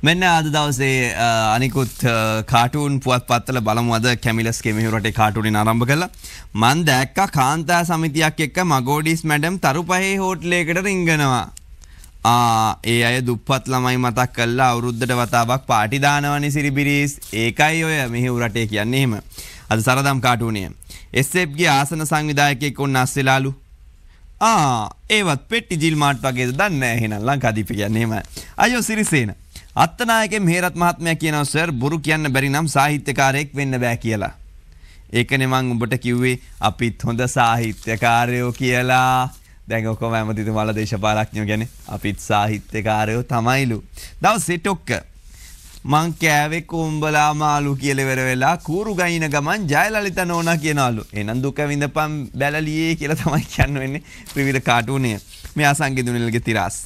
මෙන්න අද දවසේ අනිකුත් කාටූන් පුවත්පත්වල බලමු අද කැමිලස්ගේ මෙහෙයුරට කාටූනින් ආරම්භ කළා. මන් දැක්කා කාන්තා සමිතියක් එක්ක මගෝඩිස් මැඩම් තරුපහේ හෝටලයකට රිංගනවා. ඒ අය දුප්පත් ළමයි මතක් කළා අවුරුද්දට වතාවක් පාටි දානවනේ සිරිබිරිස්. ඒකයි ඔය මෙහෙයුරට කියන්නේ එහෙම. අද සරදම් කාටූනිය. SFගේ ආසන සංවිධායකයෙක් උන් අස්සෙලාලු. ඒවත් පෙට්ටි ජිල් මාට් වගේද දන්නේ නැහැ එහෙනම් ලංකාදීප කියන්නේ එහෙම. අයියෝ සිරිසේන අත්තනායකේ මෙහෙරත් මහත්මයා කියනවා සර් බොරු කියන්න බැරි නම් සාහිත්‍යකාරයෙක් වෙන්න බෑ කියලා. ඒකනේ මං උඹට කිව්වේ අපිත් හොඳ සාහිත්‍යකාරයෝ කියලා. දැන් ඔක්කොම ඇමතිතුමාලා දේශපාලඥයෝ කියන්නේ අපිත් සාහිත්‍යකාරයෝ තමයිලු. දවසේ ටොක්ක මං කෑවේ කුඹලා මාළු කියලා ඉවර වෙලා කූරු ගයින ගමන් ජයලලිත නෝනා කියනවලු. එහෙනම් දුක විඳපම් බැලලියේ කියලා තමයි කියන්න වෙන්නේ විවිධ කාටුනේ. මේ අසංගිදුනිල්ගේ තිරාස්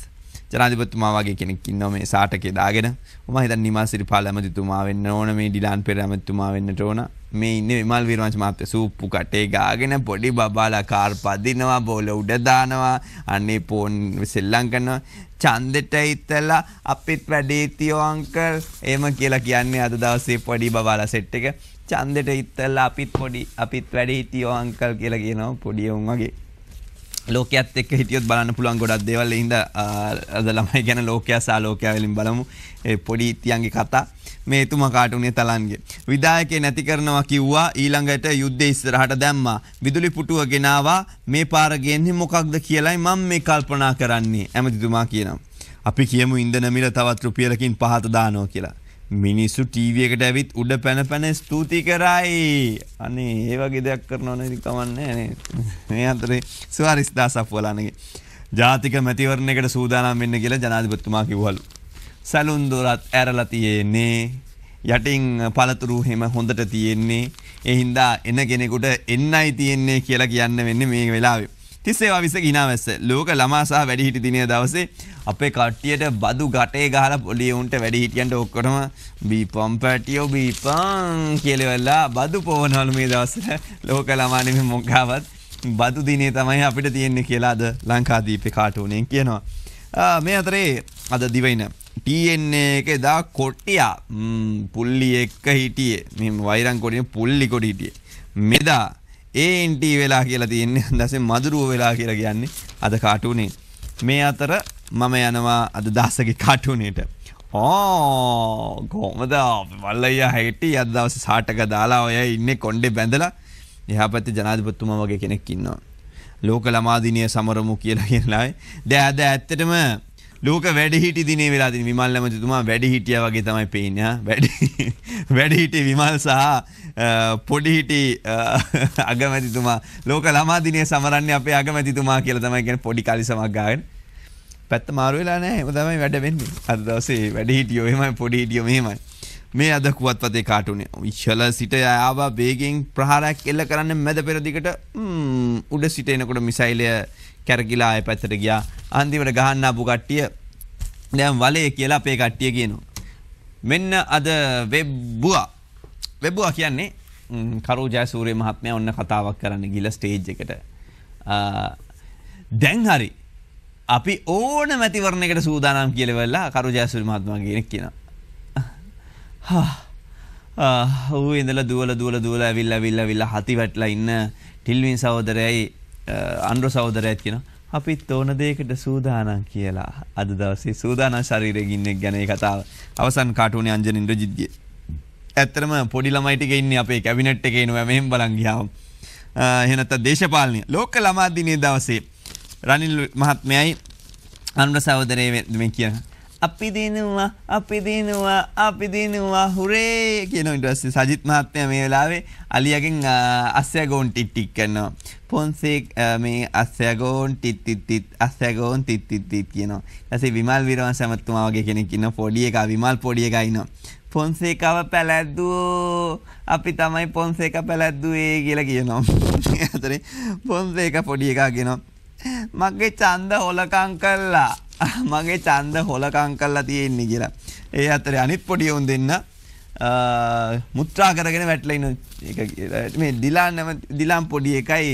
ජනාධිපතිතුමා වගේ කෙනෙක් ඉන්නවා මේ සාටකේ දාගෙන. මම හිතන්නේ නිමාසිරිපාල ඇමතිතුමා වෙන්න ඕන මේ ඩිලාන් පෙරේරා ඇමතිතුමා වෙන්නට ඕන. මේ ඉන්නේ විමල් වීරවංශ මහත්තයා සූප්පු කටේ ගාගෙන පොඩි බබාලා කාර් පදිනවා බෝල උඩ දානවා අනේ පොන් සෙල්ලම් කරනවා ඡන්දෙට ඉතලා අපිත් වැඩේ තියෝ අංකල් එහෙම කියලා කියන්නේ අද දවසේ පොඩි බබාලා සෙට් එක ඡන්දෙට ඉතලා අපිත් වැඩේ තියෝ අංකල් කියලා කියනවා පොඩි උන් වගේ. ලෝකයේත් එක්ක හිටියොත් බලන්න පුළුවන් ගොඩක් දේවල්. ඒ හින්දා අද ළමයි ගැන ලෝකයා සහ ලෝකයා වලින් බලමු. ඒ පොඩි තියන්ගේ කතා මේ තුමා කාටුනේ තලන්ගේ. විදායකේ නැති කරනවා කිව්වා ඊළඟට යුද්ධය ඉස්සරහට දැම්මා. විදුලි පුටුව ගෙනාවා මේ පාර ගෙන්නේ මොකක්ද කියලායි මම මේ කල්පනා කරන්නේ. ඇමතිතුමා කියනවා. අපි කියමු ඉන්ධන මිල තවත් රුපියලකින් පහත දානවා කියලා. මිනිස්සු ටීවී එකට ඇවිත් උඩ පැන ස්තුති කරයි. අනේ ඒ වගේ දෙයක් කරනව නේද කමන්නේ නේ. මේ අතරේ සුවාරිස් දාසප් වලනගේ ජාතික මැතිවරණයකට සූදානම් වෙන්න කියලා ජනාධිපතිතුමා කිව්වලු. සැලුන් දොරත් ඇරලා තියෙන්නේ. යටින් පළතුරු හැම හොඳට තියෙන්නේ. ඒ හින්දා එන කෙනෙකුට එන්නයි තියෙන්නේ කියලා කියන්න වෙන්නේ මේ වෙලාවේ. 30 විස ගිනාවැස්ස ලෝක ළමා සහ වැඩිහිටි දිනය දවසේ අපේ කට්ටියට බදු ගැටේ ගහලා පොඩි උන්ට වැඩිහිටියන්ට ඔක්කොටම බීපම් පැටියෝ බීපම් කියලා වෙලා බදු පොවනවලු මේ දවස්වල ලෝක ළමා නෙමෙයි මොකවත් බදු දිනේ තමයි අපිට තියෙන්නේ කියලා අද ලංකාදීපේ කාටුනෙන් කියනවා. මේ අතරේ අද දිවයින TNA එකේ දා කොට්ටියා පුල්ලි එක්ක හිටියේ මේ වෛරන් කොටියේ පුල්ලි කොටි හිටියේ මෙදා ANT වෙලා කියලා තියෙන්නේ දැන් මදුරුව වෙලා කියලා කියන්නේ අද කාටුනේ. මේ අතර මම යනවා අද දාසගේ කාටුනේට. කොහමද වල්ලయ్యා හිටි අද දවසේ සාටක දාලා ඔය ඉන්නේ කොණ්ඩේ බැඳලා. එහා පැත්තේ ජනාධිපතිතුමා වගේ කෙනෙක් ඉන්නවා. ලෝක ළමා දිනය සමරමු කියලා කියනවා. දැන් අද ඇත්තටම ලෝක වැඩිහිටි දිනේ වෙලා තියෙන විමල් ඇමතිතුමා වැඩිහිටියා වගේ තමයි පේන්නේ. වැඩිහිටි විමල් සහ පොඩිහිටි අගමැතිතුමා ලෝක ළමා දිනේ සමරන්නේ අපේ අගමැතිතුමා කියලා තමයි කියන්නේ පොඩි කලිසමක් ගාගෙන. පැත්ත මාරු වෙලා නැහැ. එහෙම තමයි වැඩ වෙන්නේ. අද දවසේ වැඩිහිටියෝ එහෙමයි පොඩිහිටියෝ මෙහෙමයි. මේ අද කුවත්පතේ කාටුනේ. ඉච්ඡල සිට ආවා වේගෙන් ප්‍රහාරයක් එල්ල කරන්න මැද පෙර දිගට උඩ සිට එනකොට මිසයිලය කැරකිලා ආයෙ පැත්තට ගියා. අන්තිමට ගහන්න ආපු කට්ටිය දැන් වලේ කියලා අපේ කට්ටිය කියනවා. මෙන්න අද වෙබ්බුවා කියන්නේ කරු ජයසූරිය මහත්මයා ඔන්න කතාවක් කරන්න ගිහලා ස්ටේජ් එකට. දැන් හරි අපි ඕන මැතිවරණයකට සූදානම් කියලා වෙලා කරු ජයසූරිය මහත්මයා කෙනෙක් කියනවා. ඌ ඉඳලා දුවලා ඇවිල්ලා හති වැටලා ඉන්න ටිල්වින් සහෝදරයයි අන්ඩ්‍රෝ සහෝදරයත් කියනවා අපිත් ඕන දෙයකට සූදානම් කියලා. අද දවසේ සූදානම් ශරීරයෙන් ඉන්නෙක් ගැන ඒ කතාව. අවසන් කාටුනේ අංජන ඉන්ද්‍රජිත්ගේ. ඇත්තටම පොඩි ළමයි ටික ඉන්නේ අපේ කැබිනට් එකේ ඉනවා මෙහෙම බලන් ගියාම. එහෙ නැත්නම් දේශපාලනය. ලෝක ළමා දිනේ දවසේ රනිල් මහත්මයයි අන්ඩ්‍රෝ සහෝදරයයි මේ කියන අපි දිනුවා හුරේ කියන ඊට පස්සේ සජිත් මහත්මයා මේ වෙලාවේ අලියාගෙන් අස්සයගෝන් ටික් කරනවා. පොන්සේක් මේ අස්සයගෝන් ටිත් කියනවා. ඊටසේ විමල් වීරවංශ මහත්මයා වගේ කෙනෙක් ඉන්නවා පොඩි එකා විමල් පොඩි එකා ඉන්නවා. පොන්සේකව පැලැද්දුවෝ අපි තමයි පොන්සේක පැලැද්දුවේ කියලා කියනවා. අතරේ පොන්සේක පොඩි එකා කියනවා මගේ ඡන්ද හොලකම් කළා. මගේ ඡන්ද හොලකම් කරලා තියෙන්නේ කියලා. ඒ අතරේ අනිත් පොඩි උන් දෙන්න මුත්‍රා කරගෙන වැටලා ඉන්න එක මේ ඩිලාන් පොඩි එකයි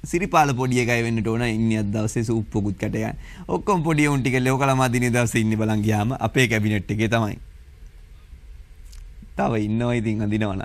සිරිපාල පොඩි එකයි වෙන්නට ඕන ඉන්නේ අද දවසේ සූප් පොකුත් කැටයන්. ඔක්කොම පොඩි උන් ටික ලෝකලමා දිනේ දවසේ ඉන්නේ බලන් ගියාම අපේ කැබිනට් එකේ තමයි. තව ඉන්නවා ඉතින් අඳිනවනම්.